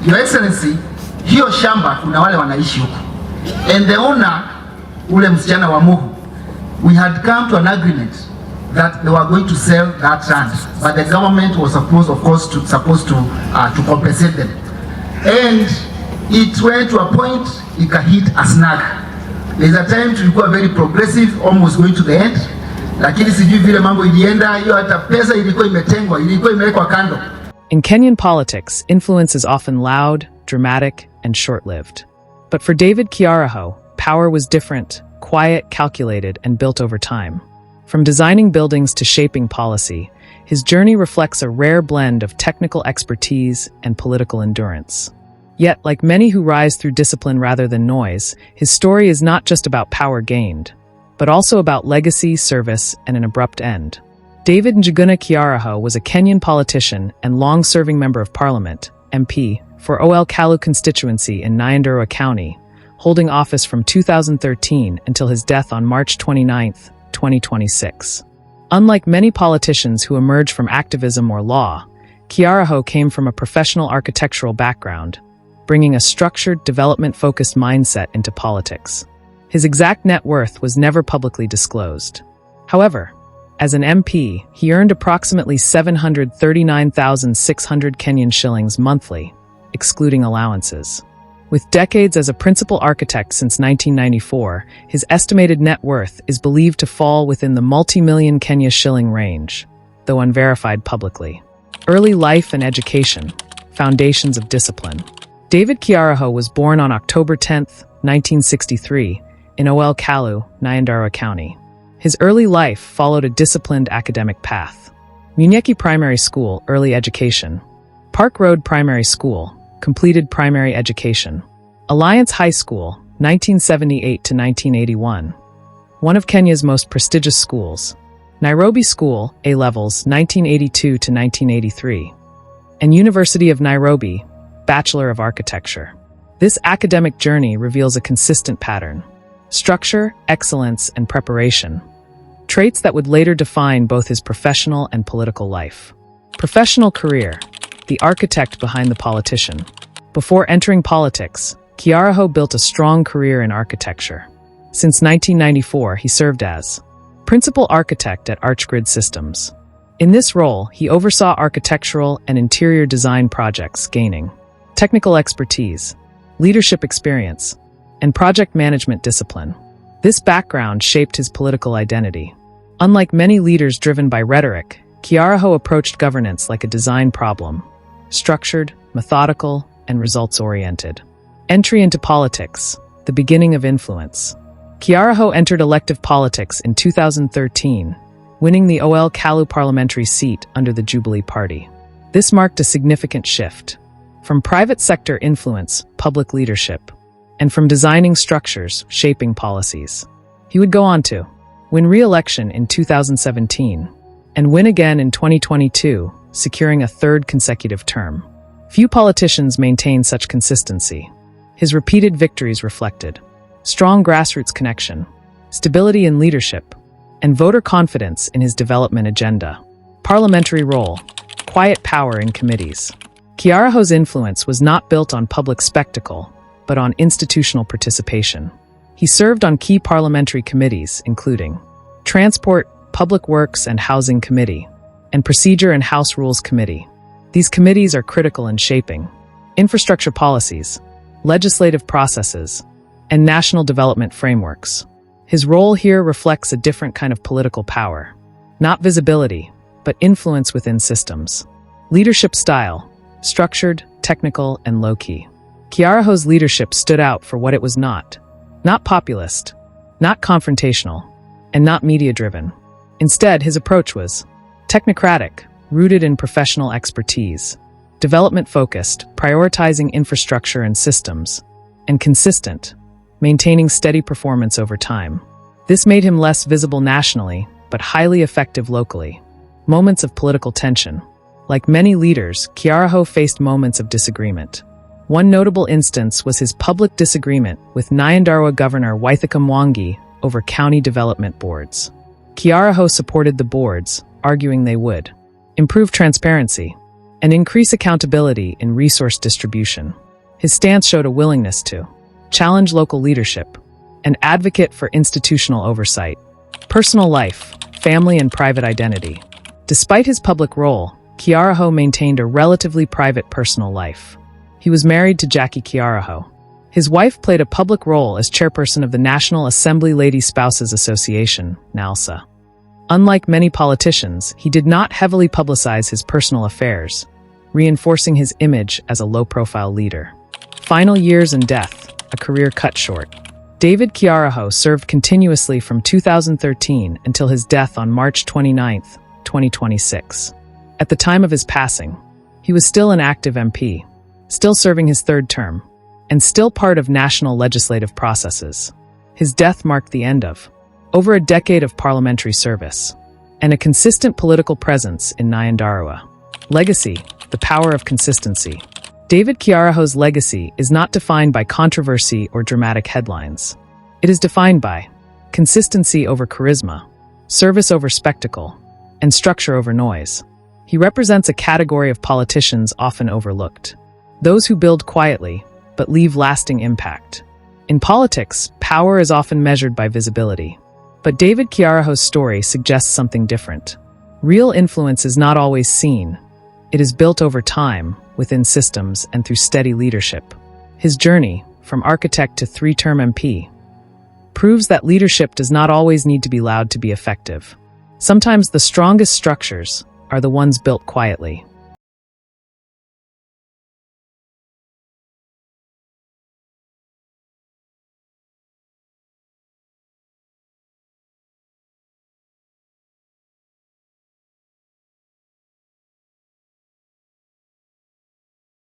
Your Excellency, hiyo shamba kuna wale wanaishi huko. And the owner, ule msichana wa Muhu, we had come to an agreement that they were going to sell that land, but the government was supposed to compensate them. And it went to a point, ikahit a snag. There's a time tulikuwa very progressive, almost going to the end, lakini sijui vile mambo ilienda, hiyo hata pesa ilikuwa imetengwa, ilikuwa imewekwa kando. In Kenyan politics, influence is often loud, dramatic, and short-lived. But for David Kiaraho, power was different, quiet, calculated, and built over time. From designing buildings to shaping policy, his journey reflects a rare blend of technical expertise and political endurance. Yet, like many who rise through discipline rather than noise, his story is not just about power gained, but also about legacy, service, and an abrupt end. David Kiaraho was a Kenyan politician and long-serving Member of Parliament, MP, for Ol Kalu constituency in Nyandarua County, holding office from 2013 until his death on March 29, 2026. Unlike many politicians who emerge from activism or law, Kiaraho came from a professional architectural background, bringing a structured, development-focused mindset into politics. His exact net worth was never publicly disclosed. However, as an MP, he earned approximately 739,600 Kenyan shillings monthly, excluding allowances. With decades as a principal architect since 1994, his estimated net worth is believed to fall within the multi-million Kenya shilling range, though unverified publicly. Early life and education, foundations of discipline. David Kiaraho was born on October 10, 1963, in Ol Kalu, Nyandarua County. His early life followed a disciplined academic path. Munyeki Primary School, early education. Park Road Primary School, completed primary education. Alliance High School, 1978 to 1981. One of Kenya's most prestigious schools. Nairobi School, A-levels, 1982 to 1983. And University of Nairobi, Bachelor of Architecture. This academic journey reveals a consistent pattern. Structure, excellence, and preparation. Traits that would later define both his professional and political life. Professional career. The architect behind the politician. Before entering politics, Kiaraho built a strong career in architecture. Since 1994, he served as principal architect at Archgrid Systems. In this role, he oversaw architectural and interior design projects, gaining technical expertise, leadership experience, and project management discipline. This background shaped his political identity. Unlike many leaders driven by rhetoric, Kiaraho approached governance like a design problem, structured, methodical, and results-oriented. Entry into politics, the beginning of influence. Kiaraho entered elective politics in 2013, winning the Ol Kalu parliamentary seat under the Jubilee Party. This marked a significant shift. From private sector influence, public leadership, and from designing structures, shaping policies. He would go on to win re-election in 2017 and win again in 2022, securing a third consecutive term. Few politicians maintain such consistency. His repeated victories reflected strong grassroots connection, stability in leadership, and voter confidence in his development agenda. Parliamentary role, quiet power in committees. Kiaraho's influence was not built on public spectacle, but on institutional participation. He served on key parliamentary committees, including Transport, Public Works and Housing Committee, and Procedure and House Rules Committee. These committees are critical in shaping infrastructure policies, legislative processes, and national development frameworks. His role here reflects a different kind of political power. Not visibility, but influence within systems. Leadership style, structured, technical, and low-key. Kiaraho's leadership stood out for what it was not. Not populist, not confrontational, and not media-driven. Instead, his approach was technocratic, rooted in professional expertise, development-focused, prioritizing infrastructure and systems, and consistent, maintaining steady performance over time. This made him less visible nationally, but highly effective locally. Moments of political tension. Like many leaders, Kiaraho faced moments of disagreement. One notable instance was his public disagreement with Nyandarua Governor Waithaka Mwangi over county development boards. Kiaraho supported the boards, arguing they would improve transparency and increase accountability in resource distribution. His stance showed a willingness to challenge local leadership and advocate for institutional oversight. Personal life, family, and private identity. Despite his public role, Kiaraho maintained a relatively private personal life. He was married to Jackie Kiaraho. His wife played a public role as chairperson of the National Assembly Lady Spouses Association, NALSA. Unlike many politicians, he did not heavily publicize his personal affairs, reinforcing his image as a low-profile leader. Final years and death, a career cut short. David Kiaraho served continuously from 2013 until his death on March 29, 2026. At the time of his passing, he was still an active MP, still serving his third term, and still part of national legislative processes. His death marked the end of over a decade of parliamentary service and a consistent political presence in Nyandarua. Legacy, the power of consistency. David Kiaraho's legacy is not defined by controversy or dramatic headlines. It is defined by consistency over charisma, service over spectacle, and structure over noise. He represents a category of politicians often overlooked. Those who build quietly, but leave lasting impact. In politics, power is often measured by visibility. But David Kiaraho's story suggests something different. Real influence is not always seen. It is built over time, within systems, and through steady leadership. His journey, from architect to three-term MP, proves that leadership does not always need to be loud to be effective. Sometimes the strongest structures are the ones built quietly.